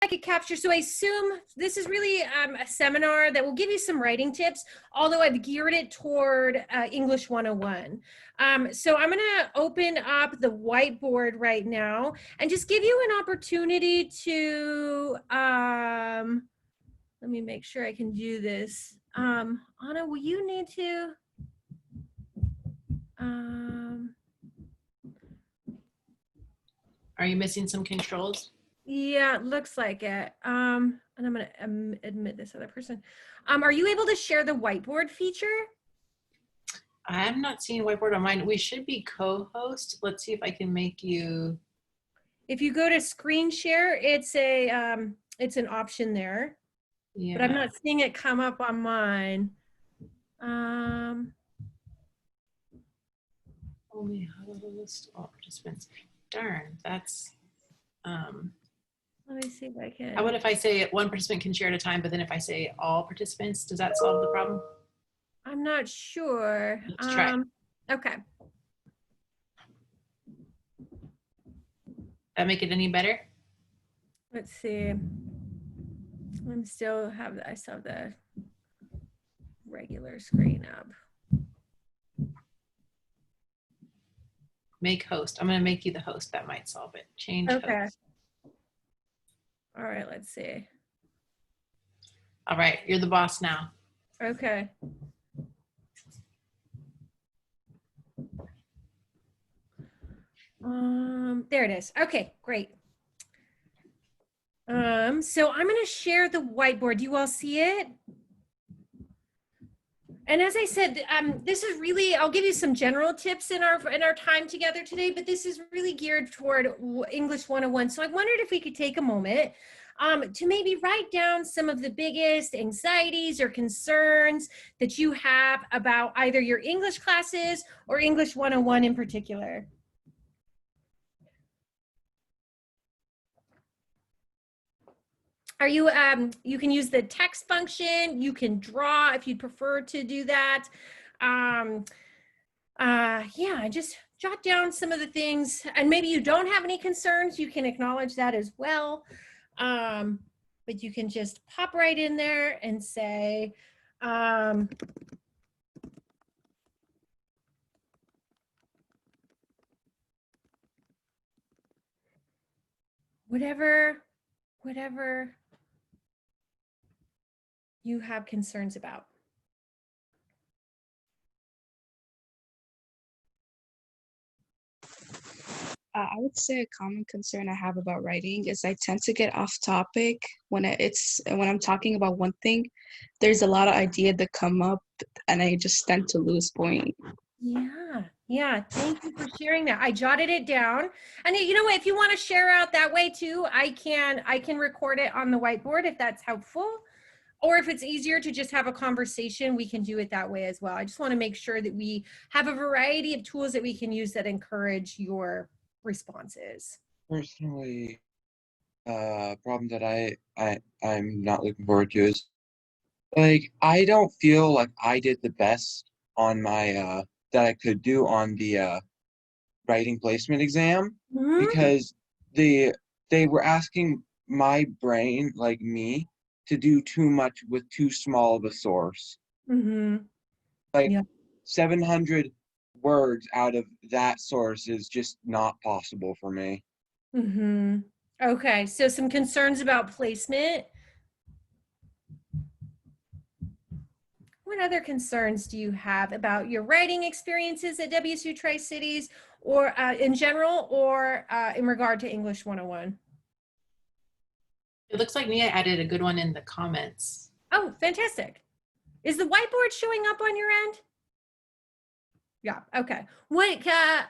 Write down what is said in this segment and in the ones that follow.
I could capture. So I assume this is really a seminar that will give you some writing tips, although I've geared it toward English 101. So I'm going to open up the whiteboard right now and just give you an opportunity to, let me make sure I can do this. Anna, will you need to? Are you missing some controls? Yeah, it looks like it. And I'm going to admit this other person. Are you able to share the whiteboard feature? I'm not seeing whiteboard on mine. We should be co-host. Let's see if I can make you. If you go to screen share, it's an option there. Yeah. But I'm not seeing it come up on mine. Only host all participants. Darn, that's. Let me see if I can. How about if I say one participant can share at a time, but then if I say all participants, does that solve the problem? I'm not sure. Let's try. Okay. That make it any better? Let's see. I still have the regular screen up. Make host. I'm going to make you the host. That might solve it. Change host. All right, let's see. All right, you're the boss now. Okay. There it is. Okay, great. So I'm going to share the whiteboard. Do you all see it? And as I said, this is really, I'll give you some general tips in our time together today, but this is really geared toward English 101. So I wondered if we could take a moment to maybe write down some of the biggest anxieties or concerns that you have about either your English classes or English 101 in particular. Are you, you can use the text function, you can draw if you'd prefer to do that. Yeah, just jot down some of the things, and maybe you don't have any concerns, you can acknowledge that as well. But you can just pop right in there and say, whatever you have concerns about. I would say a common concern I have about writing is I tend to get off topic when I'm talking about one thing. There's a lot of ideas that come up, and I just tend to lose point. Yeah. Thank you for sharing that. I jotted it down, and you know what? If you want to share out that way too, I can record it on the whiteboard if that's helpful. Or if it's easier to just have a conversation, we can do it that way as well. I just want to make sure that we have a variety of tools that we can use that encourage your responses. Personally, problem that I'm not looking forward to is like I don't feel like I did the best on my that I could do on the writing placement exam because they were asking my brain, like me, to do too much with too small of a source. Like 700 words out of that source is just not possible for me. Okay, so some concerns about placement. What other concerns do you have about your writing experiences at WSU Tri-Cities, or in general, or in regard to English 101? It looks like Nia added a good one in the comments. Oh, fantastic. Is the whiteboard showing up on your end? Yeah, okay. Wait,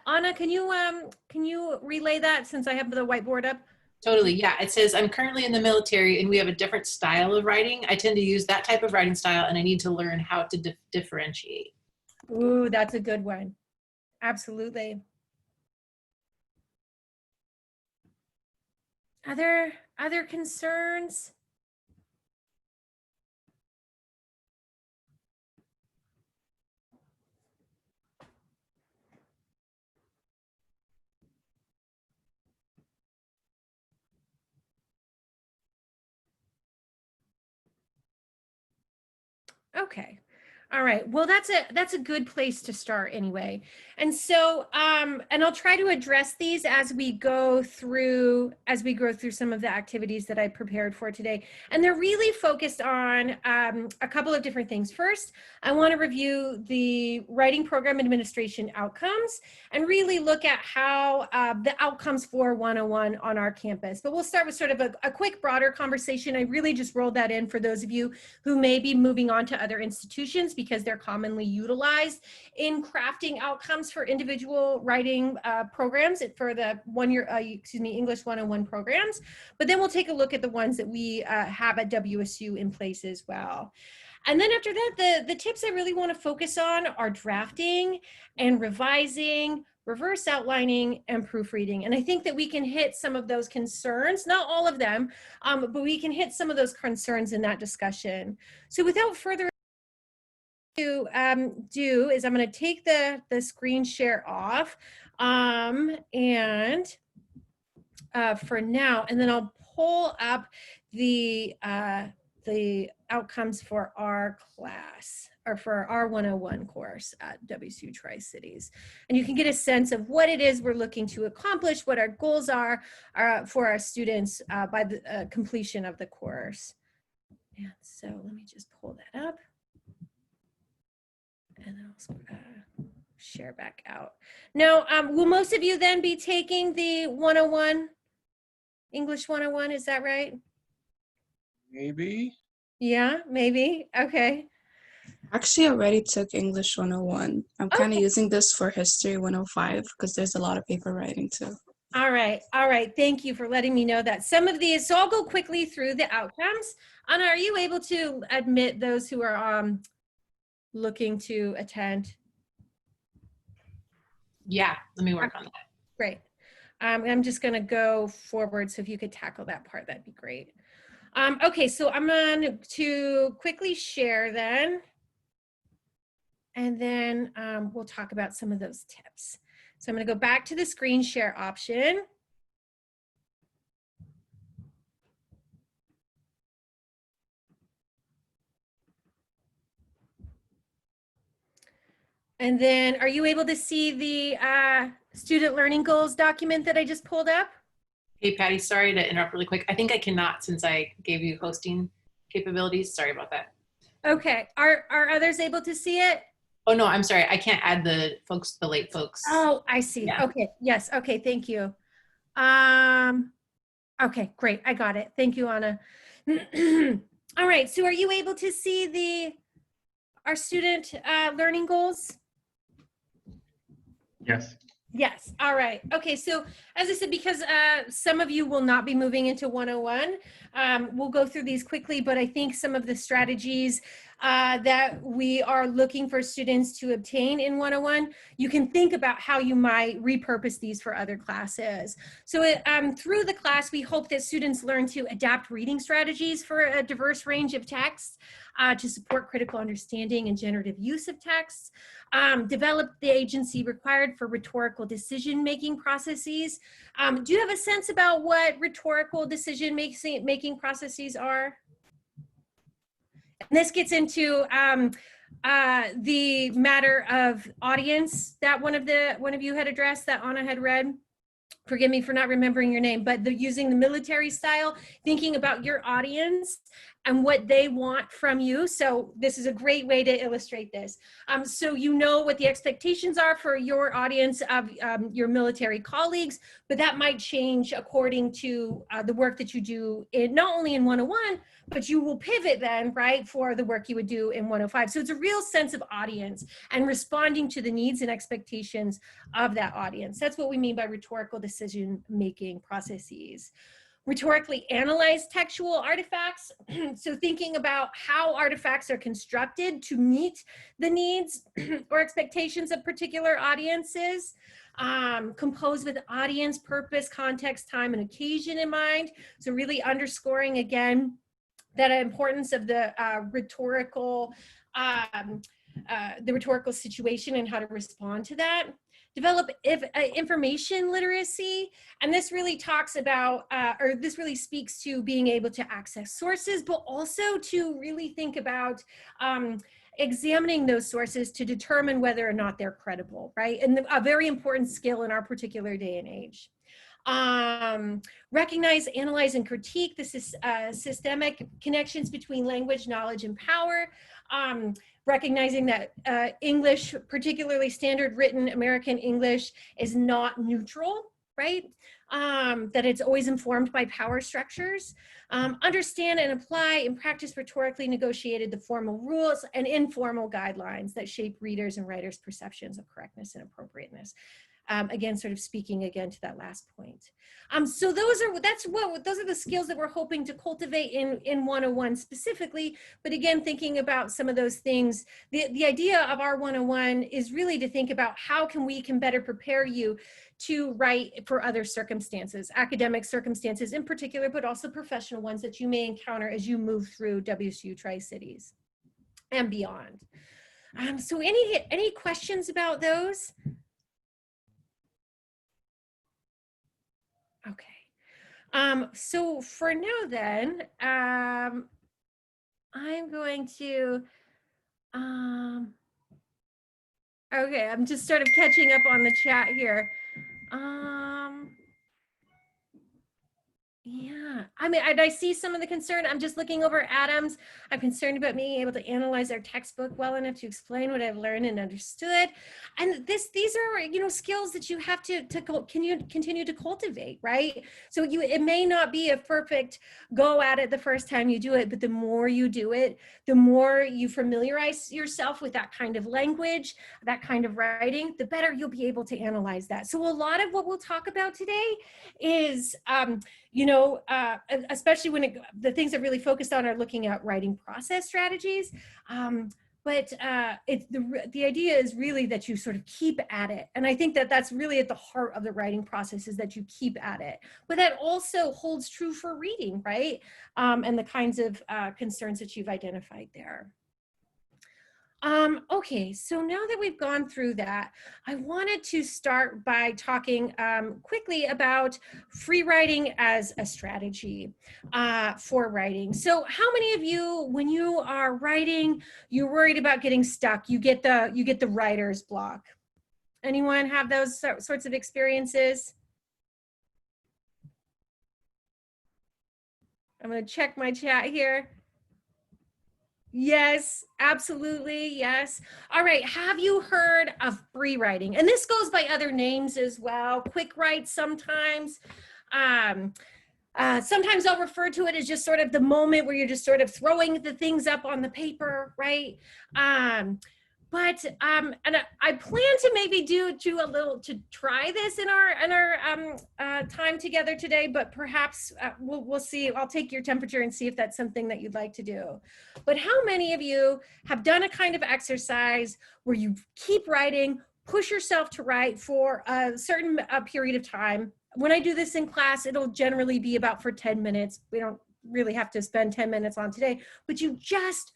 Anna, can you relay that since I have the whiteboard up? Totally, yeah. It says, I'm currently in the military and we have a different style of writing. I tend to use that type of writing style and I need to learn how to differentiate. Ooh, that's a good one. Absolutely. Other concerns? Okay. All right. Well, that's a good place to start anyway. And so, and I'll try to address these as we go through some of the activities that I prepared for today. And they're really focused on a couple of different things. First, I want to review the writing program administration outcomes and really look at how the outcomes for 101 on our campus. But we'll start with sort of a quick broader conversation. I really just rolled that in for those of you who may be moving on to other institutions because they're commonly utilized in crafting outcomes for individual writing programs for the English 101 programs. But then we'll take a look at the ones that we have at WSU in place as well. And then after that, the tips I really want to focus on are drafting and revising, reverse outlining, and proofreading. And I think that we can hit some of those concerns, not all of them, but we can hit some of those concerns in that discussion. So without further ado, I'm going to take the screen share off and for now, and then I'll pull up the outcomes for our class or for our 101 course at WSU Tri-Cities. And you can get a sense of what it is we're looking to accomplish, what our goals are for our students by the completion of the course. And so let me just pull that up. And I'll share back out. Now, will most of you then be taking the 101, English 101, is that right? Maybe. Yeah, maybe. Okay. Actually, I already took English 101. I'm kind of using this for History 105 because there's a lot of paper writing too. All right. All right. Thank you for letting me know that. Some of these, so I'll go quickly through the outcomes. Anna, are you able to admit those who are looking to attend? Yeah, let me work on that. Great. I'm just going to go forward. So if you could tackle that part, that'd be great. Okay, so I'm going to quickly share then. And then we'll talk about some of those tips. So I'm going to go back to the screen share option. And then are you able to see the student learning goals document that I just pulled up? Hey, Patty, sorry to interrupt really quick. I think I cannot since I gave you hosting capabilities. Sorry about that. Okay, are others able to see it? Oh, no, I'm sorry. I can't add the late folks. Oh, I see. Yeah. Okay, yes, okay, thank you. Okay, great, I got it. Thank you, Anna. All right, so are you able to see our student learning goals? Yes. Yes. All right. Okay. So as I said, because some of you will not be moving into 101, we'll go through these quickly, but I think some of the strategies that we are looking for students to obtain in 101, you can think about how you might repurpose these for other classes. So through the class, we hope that students learn to adapt reading strategies for a diverse range of texts to support critical understanding and generative use of texts, develop the agency required for rhetorical decision-making processes. Do you have a sense about what rhetorical decision-making processes are? And this gets into the matter of audience that one of you had addressed, that Anna had read. Forgive me for not remembering your name, but using the military style, thinking about your audience and what they want from you. So this is a great way to illustrate this. So you know what the expectations are for your audience of your military colleagues, but that might change according to the work that you do not only in 101, but you will pivot then, right, for the work you would do in 105. So it's a real sense of audience and responding to the needs and expectations of that audience. That's what we mean by rhetorical decision-making processes. Rhetorically analyze textual artifacts. So thinking about how artifacts are constructed to meet the needs or expectations of particular audiences. Compose with audience, purpose, context, time, and occasion in mind. So really underscoring again that importance of the rhetorical situation and how to respond to that. develop information literacy. And this really talks about, or this really speaks to being able to access sources, but also to really think about examining those sources to determine whether or not they're credible, right? And a very important skill in our particular day and age. Recognize, analyze, and critique the systemic connections between language, knowledge, and power. Recognizing that English, particularly standard written American English, is not neutral, right? That it's always informed by power structures. Understand and apply and practice rhetorically negotiated the formal rules and informal guidelines that shape readers' and writers' perceptions of correctness and appropriateness. Again, sort of speaking again to that last point. So those are the skills that we're hoping to cultivate in 101 specifically. But again, thinking about some of those things, the idea of our 101 is really to think about how we can better prepare you to write for other circumstances, academic circumstances in particular, but also professional ones that you may encounter as you move through WSU Tri-Cities and beyond. So any questions about those? Okay. So for now then, I'm going to, okay, I'm just sort of catching up on the chat here. Yeah, I mean, I see some of the concern. I'm just looking over Adams. I'm concerned about being able to analyze our textbook well enough to explain what I've learned and understood. And these are, skills that you have to continue to cultivate, right? So it may not be a perfect go at it the first time you do it, but the more you do it, the more you familiarize yourself with that kind of language, that kind of writing, the better you'll be able to analyze that. So a lot of what we'll talk about today is, especially when the things that really focused on are looking at writing process strategies. But the idea is really that you sort of keep at it. And I think that that's really at the heart of the writing process, is that you keep at it. But that also holds true for reading, right? And the kinds of concerns that you've identified there. Okay, so now that we've gone through that, I wanted to start by talking quickly about free writing as a strategy for writing. So how many of you, when you are writing, you're worried about getting stuck? You get the writer's block. Anyone have those sorts of experiences? I'm going to check my chat here. Yes, absolutely. Yes. All right. Have you heard of free writing? And this goes by other names as well. Quick write sometimes. Sometimes I'll refer to it as just sort of the moment where you're just sort of throwing the things up on the paper, right? And I plan to maybe do a little to try this in our time together today, but perhaps we'll see. I'll take your temperature and see if that's something that you'd like to do. But how many of you have done a kind of exercise where you keep writing, push yourself to write for a certain period of time? When I do this in class, it'll generally be about for 10 minutes. We don't really have to spend 10 minutes on today, but you just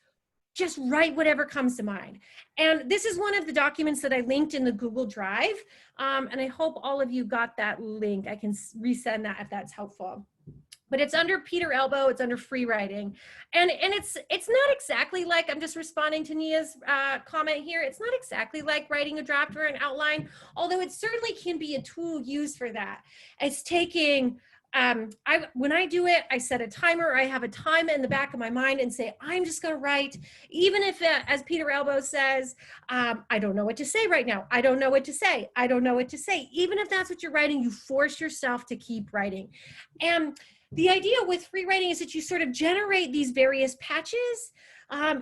write whatever comes to mind. And this is one of the documents that I linked in the Google Drive. And I hope all of you got that link. I can resend that if that's helpful. But it's under Peter Elbow, it's under free writing. And it's not exactly like, I'm just responding to Nia's comment here. It's not exactly like writing a draft or an outline, although it certainly can be a tool used for that. It's taking, when I do it, I set a timer. I have a time in the back of my mind and say, I'm just going to write, even if, as Peter Elbow says, I don't know what to say right now. I don't know what to say. I don't know what to say. Even if that's what you're writing, you force yourself to keep writing. And the idea with free writing is that you sort of generate these various patches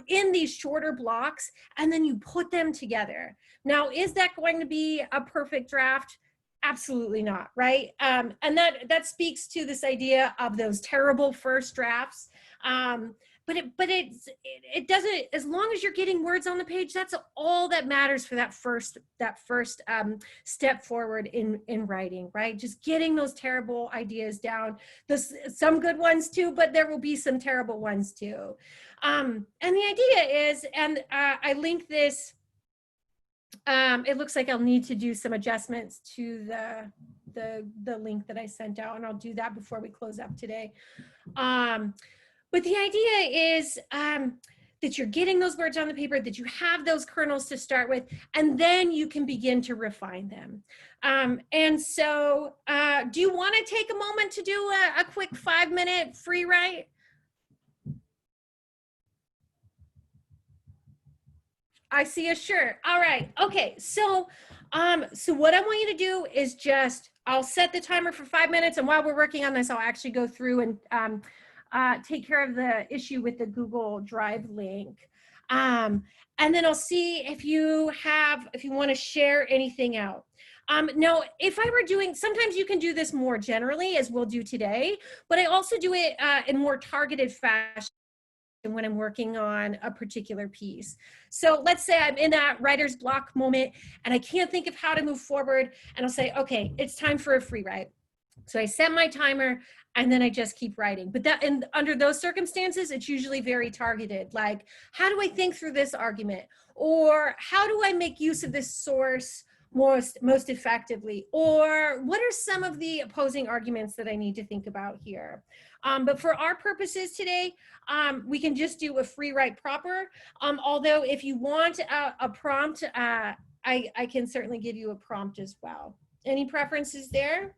in these shorter blocks, and then you put them together. Now, is that going to be a perfect draft? Absolutely not, right? And that speaks to this idea of those terrible first drafts. But it doesn't, as long as you're getting words on the page, that's all that matters for that first step forward in writing, right? Just getting those terrible ideas down. Some good ones too, but there will be some terrible ones too. And the idea is, and I link this It looks like I'll need to do some adjustments to the link that I sent out, and I'll do that before we close up today. But the idea is that you're getting those words on the paper, that you have those kernels to start with, and then you can begin to refine them. And so do you want to take a moment to do a quick 5-minute free write? I see a shirt. All right. Okay. So what I want you to do is I'll set the timer for 5 minutes. And while we're working on this, I'll actually go through and take care of the issue with the Google Drive link. And then I'll see if you want to share anything out. Now, if I were doing, sometimes you can do this more generally, as we'll do today, but I also do it in more targeted fashion when I'm working on a particular piece. So let's say I'm in that writer's block moment and I can't think of how to move forward, and I'll say, okay, it's time for a free write. So I set my timer and then I just keep writing. But under those circumstances, it's usually very targeted. Like, how do I think through this argument? Or how do I make use of this source most effectively? Or what are some of the opposing arguments that I need to think about here? But for our purposes today, we can just do a free write proper. Although if you want a prompt, I can certainly give you a prompt as well. Any preferences there?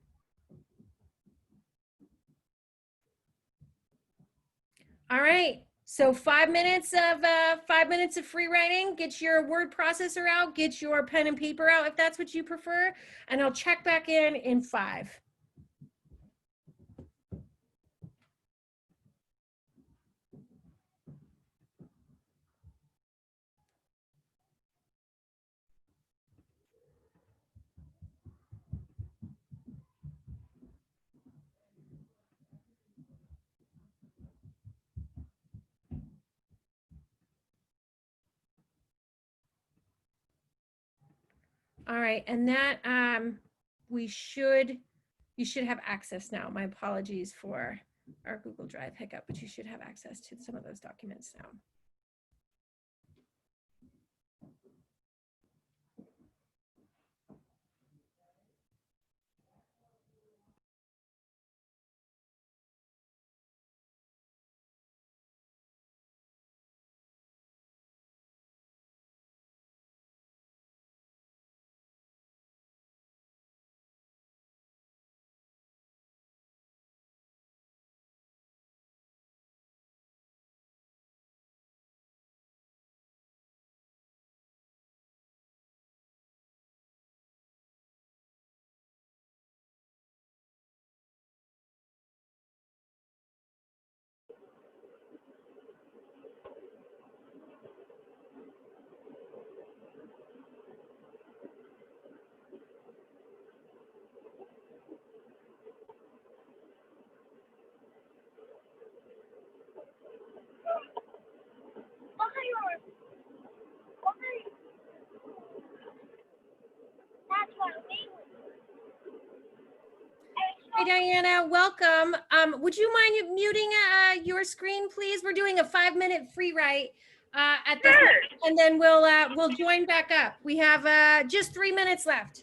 All right, so 5 minutes of free writing. Get your word processor out, get your pen and paper out if that's what you prefer, and I'll check back in 5. All right, and that you should have access now. My apologies for our Google Drive hiccup, but you should have access to some of those documents now. Hey, Diana, welcome. Would you mind muting your screen, please? We're doing a 5-minute free write at this moment, and then we'll join back up. We have just 3 minutes left.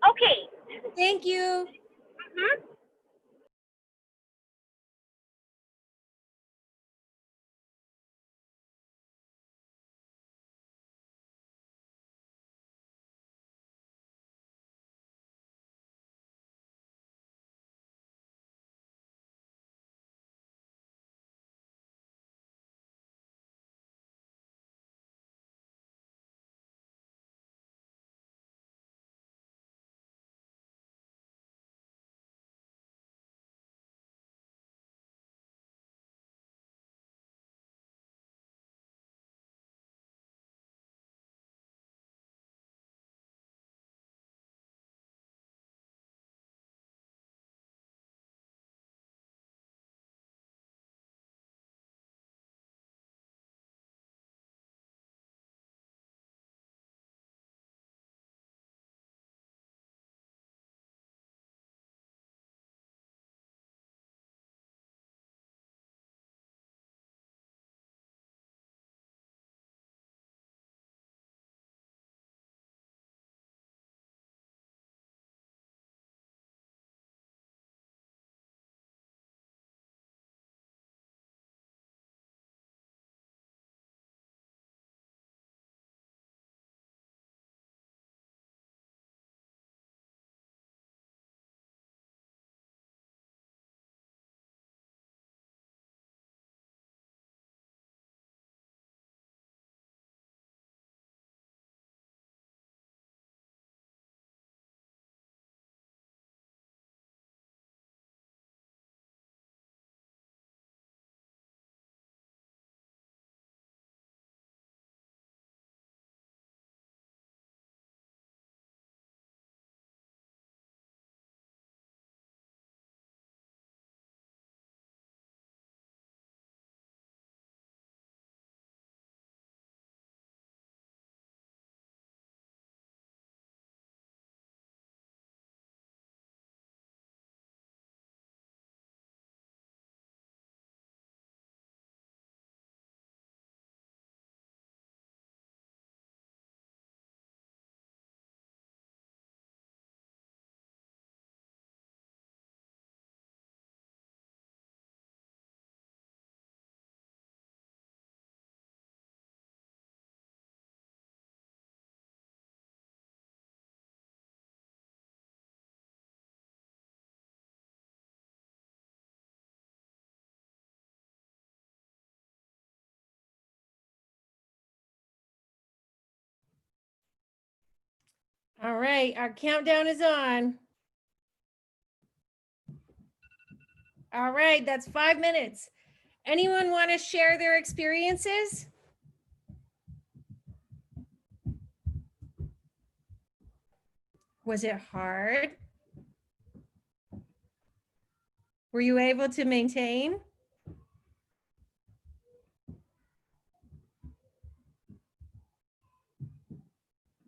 Okay. Thank you. All right, our countdown is on. All right, that's 5 minutes. Anyone want to share their experiences? Was it hard? Were you able to maintain?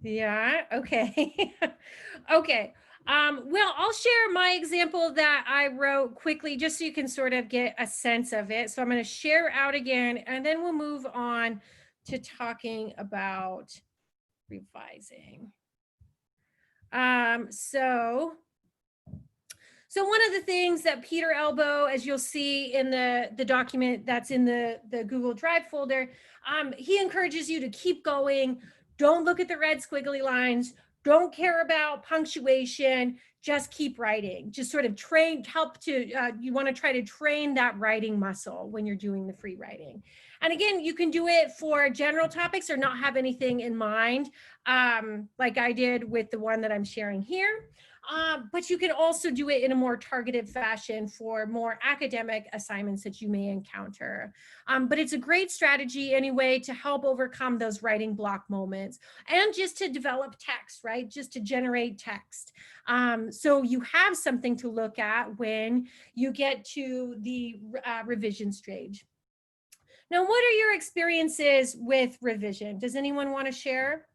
Yeah, okay. Okay. Well, I'll share my example that I wrote quickly just so you can sort of get a sense of it. So I'm going to share out again, and then we'll move on to talking about revising. So one of the things that Peter Elbow, as you'll see in the document that's in the Google Drive folder, he encourages you to keep going. Don't look at the red squiggly lines. Don't care about punctuation. Just keep writing. Just sort of you want to try to train that writing muscle when you're doing the free writing. And again, you can do it for general topics or not have anything in mind, like I did with the one that I'm sharing here. But you can also do it in a more targeted fashion for more academic assignments that you may encounter. But it's a great strategy anyway to help overcome those writing block moments and just to develop text, right? Just to generate text. So you have something to look at when you get to the revision stage. Now, what are your experiences with revision? Does anyone want to share?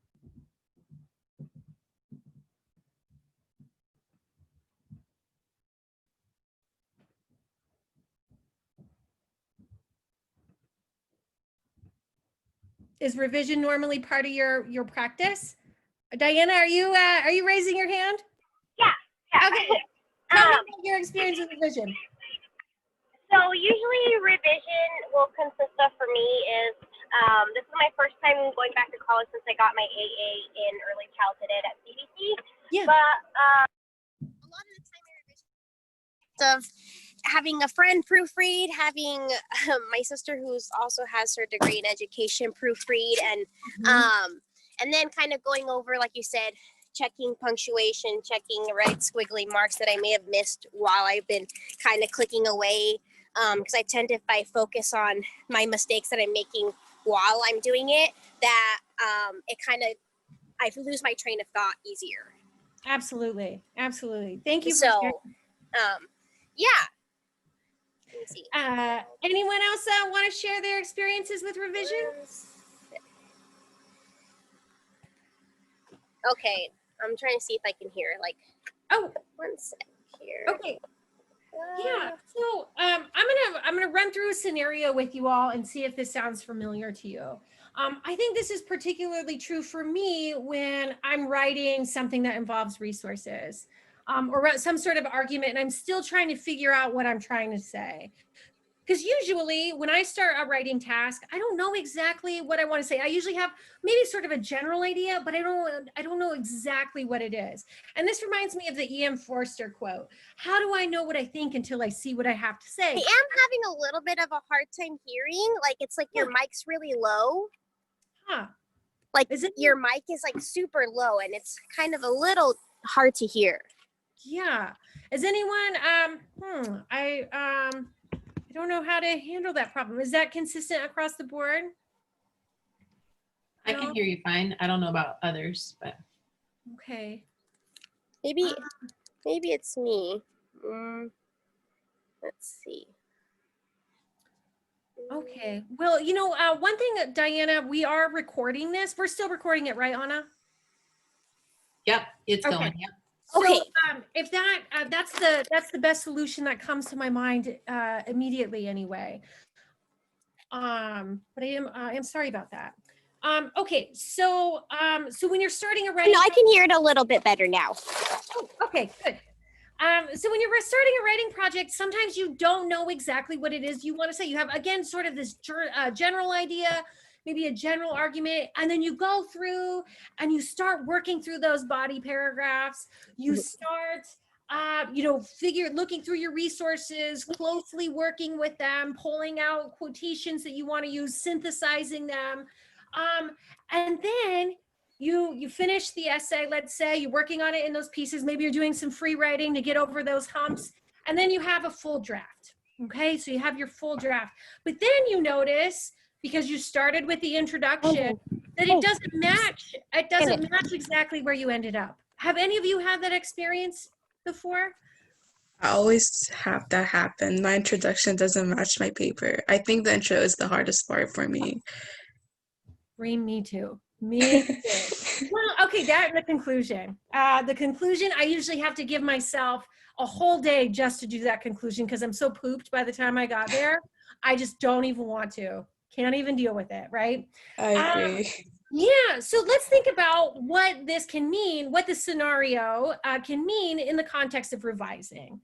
Is revision normally part of your practice? Diana, are you raising your hand? Yeah. Okay. Tell me about your experience with revision. So usually revision will consist of, for me, is this is my first time going back to college since I got my AA in early childhood ed at CBC. Yeah. But a lot of the time my revision of having a friend proofread, having my sister who's also has her degree in education proofread, and then kind of going over, like you said, checking punctuation, checking the red squiggly marks that I may have missed while I've been kind of clicking away. Because I tend to, if I focus on my mistakes that I'm making while I'm doing it, that it kind of, I lose my train of thought easier. Absolutely. Absolutely. Thank you for So, sharing. yeah. Let me see. Anyone else want to share their experiences with revision? Okay, I'm trying to see if I can hear. Like, oh, 1 sec here. Okay. Yeah. So I'm gonna run through a scenario with you all and see if this sounds familiar to you. I think this is particularly true for me when I'm writing something that involves resources or some sort of argument, and I'm still trying to figure out what I'm trying to say. Because usually when I start a writing task, I don't know exactly what I want to say. I usually have maybe sort of a general idea, but I don't know exactly what it is. And this reminds me of the E.M. Forster quote. How do I know what I think until I see what I have to say? I am having a little bit of a hard time hearing. Like, it's like your mic's really low. Huh. Like, your mic is like super low and it's kind of a little hard to hear. Yeah. Is anyone, I don't know how to handle that problem. Is that consistent across the board? I can hear you fine. I don't know about others, but. Okay. Maybe it's me. Let's see. Okay. Well, one thing, Diana, we are recording this. We're still recording it, right, Anna? Yep, it's Okay. going. Yep. So, Okay. if that's the best solution that comes to my mind immediately, anyway. But I am sorry about that. Okay. So when you're starting a writing, No, I can hear it a little bit better now. Oh, okay, good. So when you're starting a writing project, sometimes you don't know exactly what it is you want to say. You have, again, sort of this general idea, maybe a general argument, and then you go through and you start working through those body paragraphs. You start, looking through your resources, closely working with them, pulling out quotations that you want to use, synthesizing them. And then you finish the essay, let's say you're working on it in those pieces, maybe you're doing some free writing to get over those humps, and then you have a full draft. Okay, so you have your full draft, but then you notice, because you started with the introduction, that it doesn't match. It doesn't match exactly where you ended up. Have any of you had that experience before? I always have that happen. My introduction doesn't match my paper. I think the intro is the hardest part for me. Reem, me too. Me too. Well, okay, that and the conclusion. The conclusion, I usually have to give myself a whole day just to do that conclusion because I'm so pooped by the time I got there. I just don't even want to. Can't even deal with it, right? I agree. Yeah, so let's think about what this can mean, what the scenario can mean in the context of revising.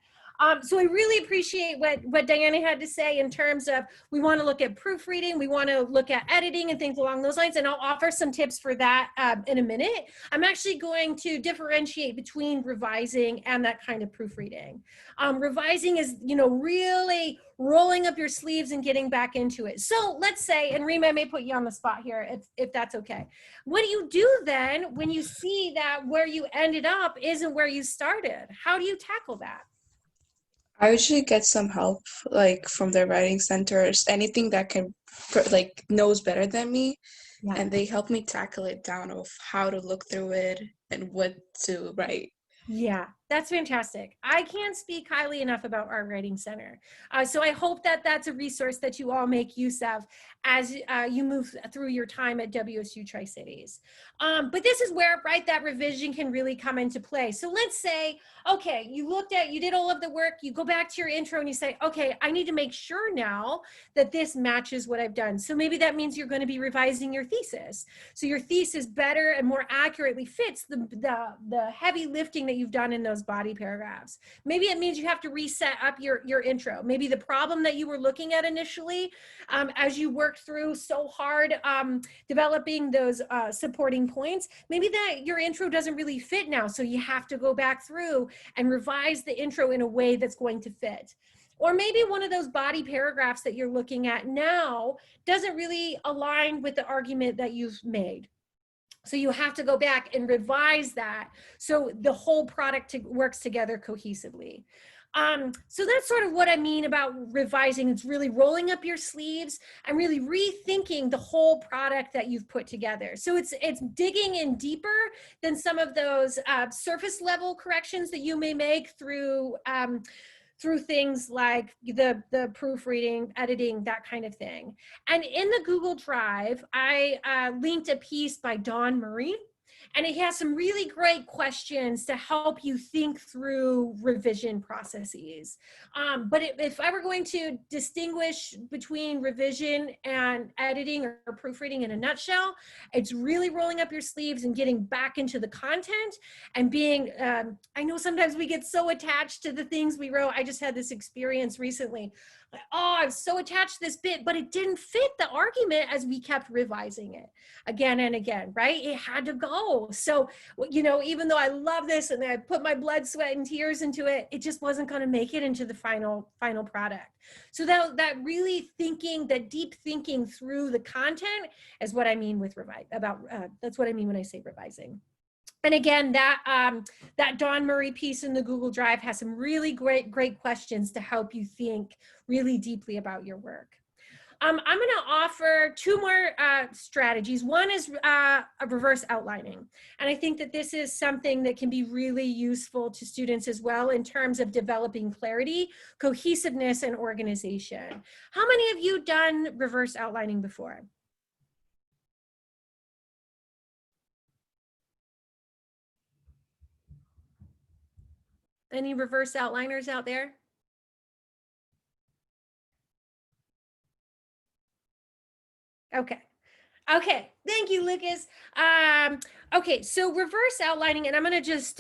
So I really appreciate what Diana had to say in terms of we want to look at proofreading, we want to look at editing and things along those lines, and I'll offer some tips for that in a minute. I'm actually going to differentiate between revising and that kind of proofreading. Revising is, really rolling up your sleeves and getting back into it. So let's say, and Rima, I may put you on the spot here if that's okay. What do you do then when you see that where you ended up isn't where you started? How do you tackle that? I usually get some help, like from the writing centers, anything that can, like, knows better than me, Yeah. and they help me tackle it down of how to look through it and what to write. Yeah, that's fantastic. I can't speak highly enough about our writing center. So I hope that that's a resource that you all make use of as you move through your time at WSU Tri-Cities. But this is where, right, that revision can really come into play. So let's say, okay, you did all of the work, you go back to your intro and you say, okay, I need to make sure now that this matches what I've done. So maybe that means you're going to be revising your thesis. So your thesis better and more accurately fits the heavy lifting that you've done in those body paragraphs. Maybe it means you have to reset up your intro. Maybe the problem that you were looking at initially, as you worked through so hard developing those supporting points, maybe that your intro doesn't really fit now. So you have to go back through and revise the intro in a way that's going to fit. Or maybe one of those body paragraphs that you're looking at now doesn't really align with the argument that you've made. So you have to go back and revise that so the whole product works together cohesively. So that's sort of what I mean about revising. It's really rolling up your sleeves and really rethinking the whole product that you've put together. So it's digging in deeper than some of those surface level corrections that you may make through things like the proofreading, editing, that kind of thing. And in the Google Drive, I linked a piece by Dawn Murray, and it has some really great questions to help you think through revision processes. But if I were going to distinguish between revision and editing or proofreading in a nutshell, it's really rolling up your sleeves and getting back into the content and being, I know sometimes we get so attached to the things we wrote. I just had this experience recently. Like, oh, I was so attached to this bit, but it didn't fit the argument as we kept revising it again and again, right? It had to go. So, even though I love this and I put my blood, sweat, and tears into it, it just wasn't going to make it into the final product. So that really thinking, that deep thinking through the content is what I mean with that's what I mean when I say revising. And again, that Dawn Murray piece in the Google Drive has some really great questions to help you think really deeply about your work. I'm going to offer two more strategies. One is a reverse outlining. And I think that this is something that can be really useful to students as well in terms of developing clarity, cohesiveness, and organization. How many of you done reverse outlining before? Any reverse outliners out there? Okay. Okay, thank you, Lucas. Okay, so reverse outlining, and I'm gonna just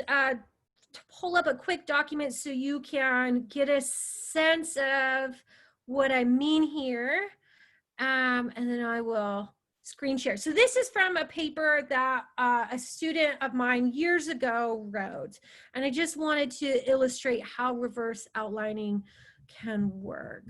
pull up a quick document so you can get a sense of what I mean here. And then I will screen share. So this is from a paper that a student of mine years ago wrote. And I just wanted to illustrate how reverse outlining can work.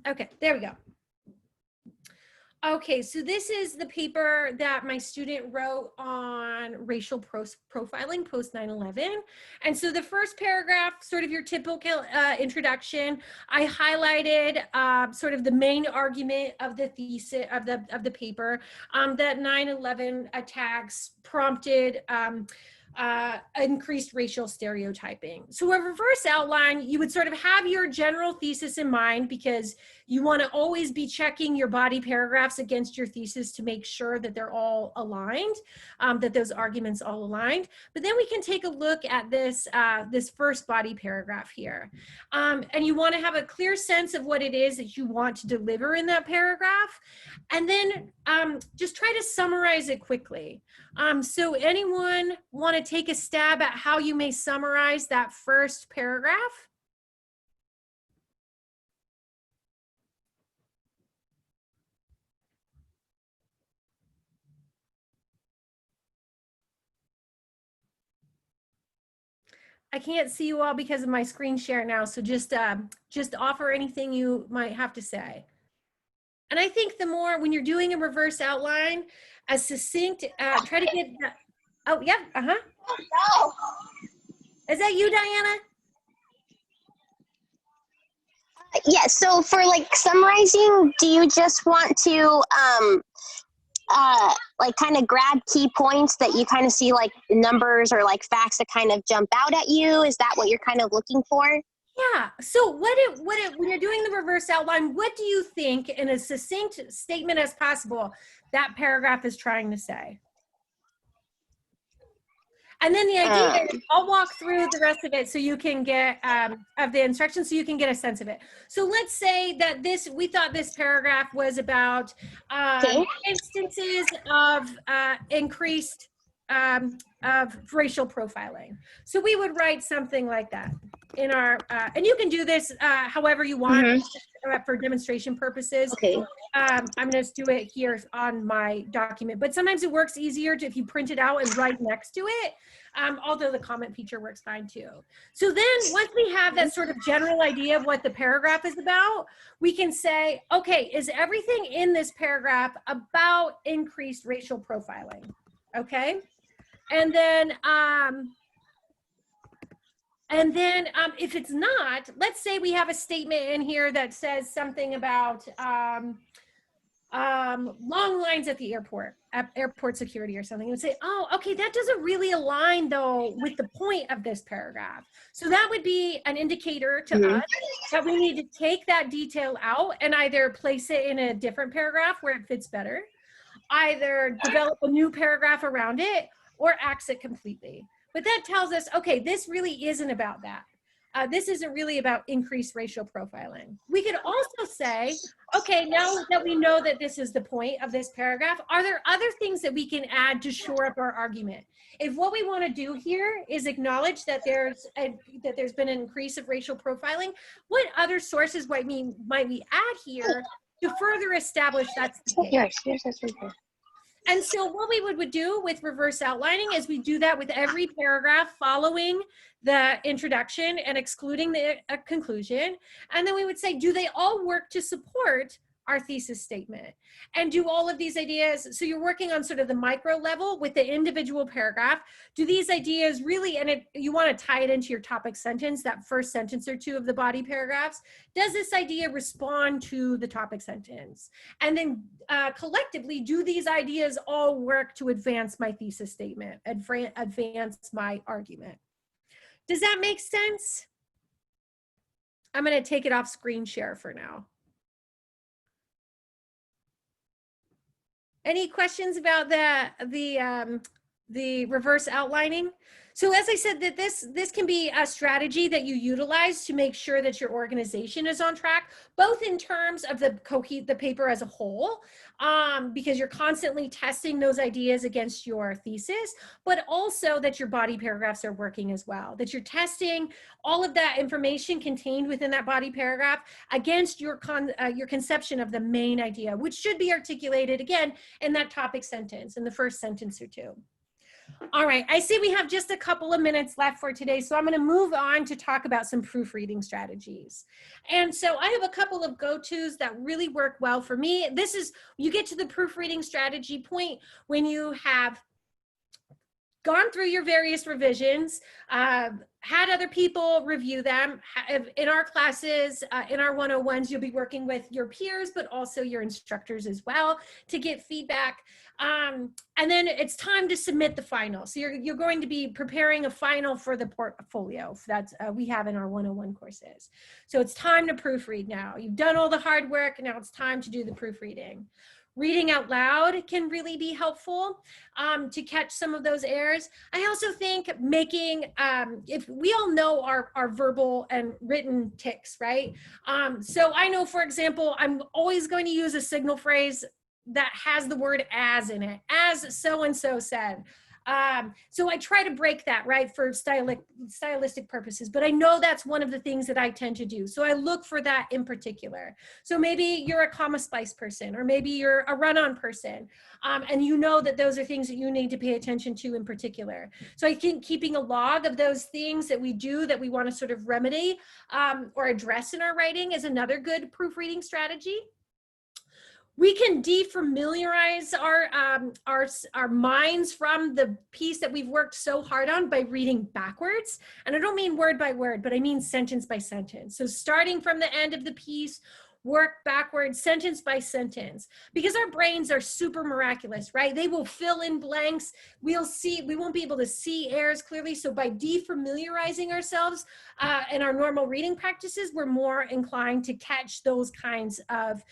Okay, there we go. Okay, so this is the paper that my student wrote on racial profiling post 9/11. And so the first paragraph, sort of your typical introduction, I highlighted sort of the main argument of the thesis of the paper, that 9/11 attacks prompted increased racial stereotyping. So a reverse outline, you would sort of have your general thesis in mind, because you want to always be checking your body paragraphs against your thesis to make sure that they're all aligned, that those arguments all aligned. But then we can take a look at this, this first body paragraph here. And you want to have a clear sense of what it is that you want to deliver in that paragraph. And then just try to summarize it quickly. So anyone want to take a stab at how you may summarize that first paragraph? I can't see you all because of my screen share now, so just offer anything you might have to say. And I think the more, when you're doing a reverse outline, a succinct, try to get that. Oh, yeah, Is that you, Diana? Yeah, so for like summarizing, do you just want to like kind of grab key points that you kind of see, like numbers or like facts that kind of jump out at you? Is that what you're kind of looking for? Yeah. So when you're doing the reverse outline, what do you think, in a succinct statement as possible, that paragraph is trying to say? And then the idea is, I'll walk through the rest of it so you can get, of the instructions, so you can get a sense of it. So let's say that we thought this paragraph was about instances of increased of racial profiling. So we would write something like that in our, and you can do this however you want for demonstration purposes. Okay. I'm going to do it here on my document, but sometimes it works easier if you print it out and write next to it, although the comment feature works fine too. So then once we have that sort of general idea of what the paragraph is about, we can say, okay, is everything in this paragraph about increased racial profiling? Okay. And then if it's not, let's say we have a statement in here that says something about long lines at the airport security or something. And say, oh, okay, that doesn't really align though with the point of this paragraph. So that would be an indicator to us that we need to take that detail out and either place it in a different paragraph where it fits better, either develop a new paragraph around it, or axe it completely. But that tells us, okay, this really isn't about that. This isn't really about increased racial profiling. We could also say, okay, now that we know that this is the point of this paragraph, are there other things that we can add to shore up our argument? If what we want to do here is acknowledge that there's been an increase of racial profiling, what other sources might we add here to further establish that's the case? And so what we would do with reverse outlining is we do that with every paragraph following the introduction and excluding the conclusion. And then we would say, do they all work to support our thesis statement? And do all of these ideas, so you're working on sort of the micro level with the individual paragraph, do these ideas really, and you want to tie it into your topic sentence, that first sentence or two of the body paragraphs, does this idea respond to the topic sentence? And then collectively, do these ideas all work to advance my thesis statement, advance my argument? Does that make sense? I'm going to take it off screen share for now. Any questions about the reverse outlining? So as I said, that this can be a strategy that you utilize to make sure that your organization is on track, both in terms of the paper as a whole, because you're constantly testing those ideas against your thesis, but also that your body paragraphs are working as well, that you're testing all of that information contained within that body paragraph against your conception of the main idea, which should be articulated again in that topic sentence, in the first sentence or two. All right, I see we have just a couple of minutes left for today, so I'm going to move on to talk about some proofreading strategies. And so I have a couple of go-tos that really work well for me. This is, you get to the proofreading strategy point when you have gone through your various revisions, had other people review them. In our classes, in our 101s, you'll be working with your peers, but also your instructors as well to get feedback. And then it's time to submit the final. So you're going to be preparing a final for the portfolio that's we have in our 101 courses. So it's time to proofread now. You've done all the hard work, now it's time to do the proofreading. Reading out loud can really be helpful to catch some of those errors. I also think making, if we all know our verbal and written tics, right? So I know, for example, I'm always going to use a signal phrase that has the word as in it, as so-and-so said. So I try to break that, right, for stylistic purposes, but I know that's one of the things that I tend to do. So I look for that in particular. So maybe you're a comma splice person, or maybe you're a run-on person, and you know that those are things that you need to pay attention to in particular. So I think keeping a log of those things that we do that we want to sort of remedy or address in our writing is another good proofreading strategy. We can defamiliarize our minds from the piece that we've worked so hard on by reading backwards. And I don't mean word by word, but I mean sentence by sentence. So starting from the end of the piece, work backwards, sentence by sentence, because our brains are super miraculous, right? They will fill in blanks. We won't be able to see errors clearly. So by defamiliarizing ourselves in our normal reading practices, we're more inclined to catch those kinds of,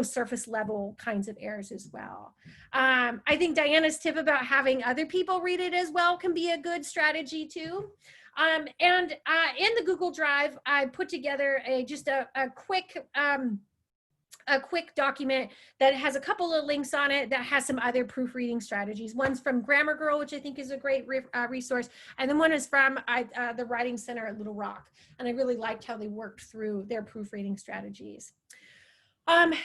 surface level kinds of errors as well. I think Diana's tip about having other people read it as well can be a good strategy too. And in the Google Drive, I put together just a quick document that has a couple of links on it that has some other proofreading strategies. One's from Grammar Girl, which I think is a great resource. And then one is from the Writing Center at Little Rock. And I really liked how they worked through their proofreading strategies.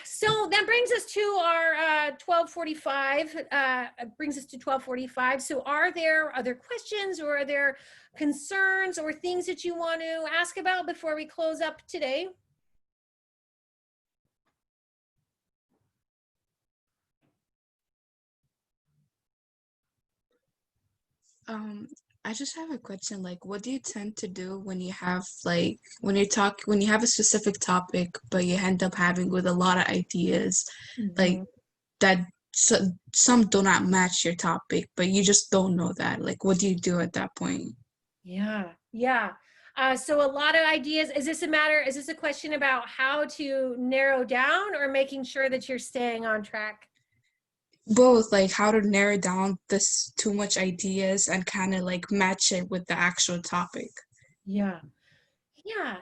So that brings us to our 12:45. Brings us to 12:45. So are there other questions, or are there concerns or things that you want to ask about before we close up today? I just have a question. Like, what do you tend to do when you have when you have a specific topic, but you end up having with a lot of ideas, like that some do not match your topic, but you just don't know that. Like, what do you do at that point? Yeah. So a lot of ideas. Is this a question about how to narrow down, or making sure that you're staying on track? Both, like how to narrow down this too much ideas and kind of like match it with the actual topic. Yeah,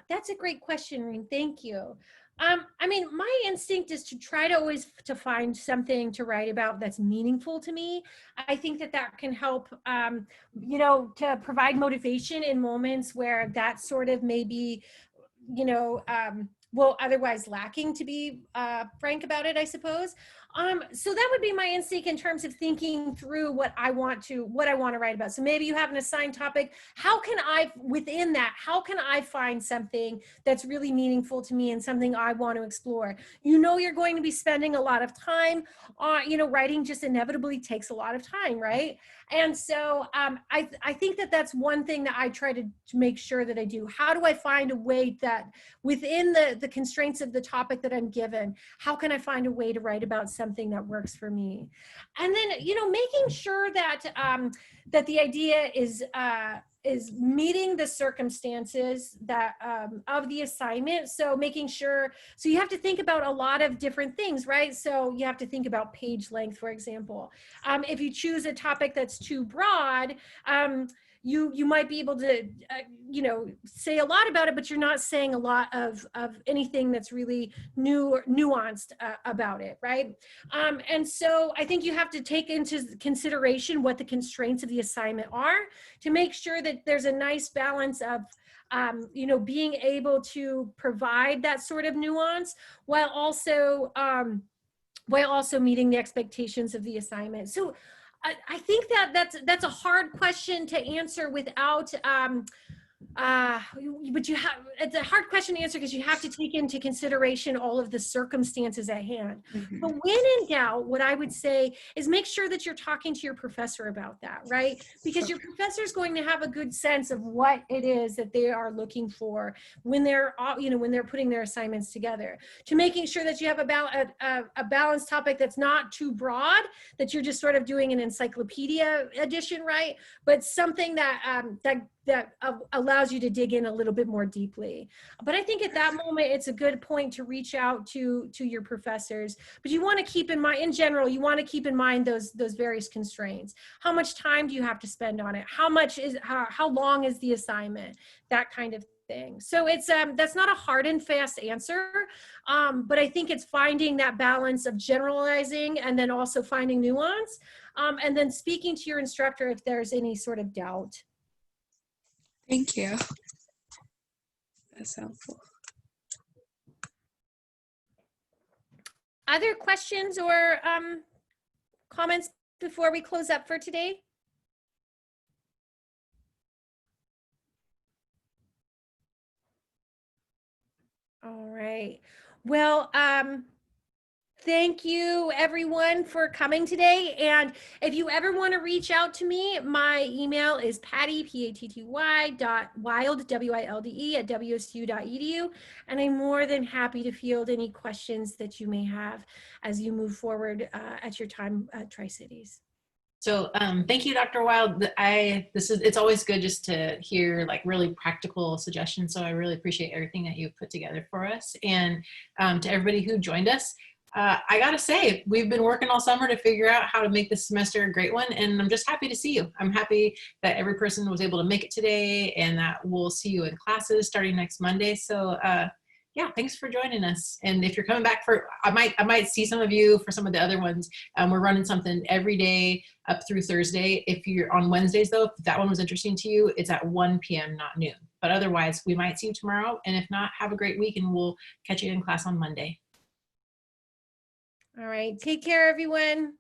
that's a great question, Reen. Thank you. I mean, my instinct is to try to always to find something to write about that's meaningful to me. I think that can help, to provide motivation in moments where that sort of maybe, well, otherwise lacking, to be frank about it, I suppose. So that would be my instinct in terms of thinking through what I want to write about. So maybe you have an assigned topic. Within that, how can I find something that's really meaningful to me and something I want to explore? You're going to be spending a lot of time writing just inevitably takes a lot of time, right? And so I think that's one thing that I try to make sure that I do. How do I find a way that within the constraints of the topic that I'm given, how can I find a way to write about something that works for me? And then, making sure that that the idea is meeting the circumstances that of the assignment. So making sure, so you have to think about a lot of different things, right? So you have to think about page length, for example. If you choose a topic that's too broad, you might be able to, say a lot about it, but you're not saying a lot of anything that's really new or nuanced about it, right? And so I think you have to take into consideration what the constraints of the assignment are to make sure that there's a nice balance of, being able to provide that sort of nuance while also meeting the expectations of the assignment. So I think that's a hard question to answer without but it's a hard question to answer because you have to take into consideration all of the circumstances at hand. But when in doubt, what I would say is make sure that you're talking to your professor about that, right? Because your professor is going to have a good sense of what it is that they are looking for when they're, when they're putting their assignments together, to making sure that you have a balanced topic that's not too broad, that you're just sort of doing an encyclopedia edition, right? But something that allows you to dig in a little bit more deeply. But I think at that moment, it's a good point to reach out to your professors. But you want to keep in mind, in general, you want to keep in mind those various constraints. How much time do you have to spend on it? How long is the assignment? That kind of thing. So it's that's not a hard and fast answer, but I think it's finding that balance of generalizing and then also finding nuance, and then speaking to your instructor if there's any sort of doubt. Thank you. That's helpful. Other questions or comments before we close up for today? All right. Well, thank you everyone for coming today. And if you ever want to reach out to me, my email is patty, PATTY.wild, WILDE at WSU.edu. And I'm more than happy to field any questions that you may have as you move forward at your time at Tri-Cities. So thank you, Dr. Wild. It's always good just to hear like really practical suggestions. So I really appreciate everything that you've put together for us. And to everybody who joined us, I gotta say, we've been working all summer to figure out how to make this semester a great one. And I'm just happy to see you. I'm happy that every person was able to make it today and that we'll see you in classes starting next Monday. So yeah, thanks for joining us. And if you're coming back for, I might see some of you for some of the other ones. We're running something every day up through Thursday. If you're on Wednesdays though, if that one was interesting to you, it's at 1 p.m., not noon. But otherwise, we might see you tomorrow. And if not, have a great week and we'll catch you in class on Monday. All right, take care, everyone.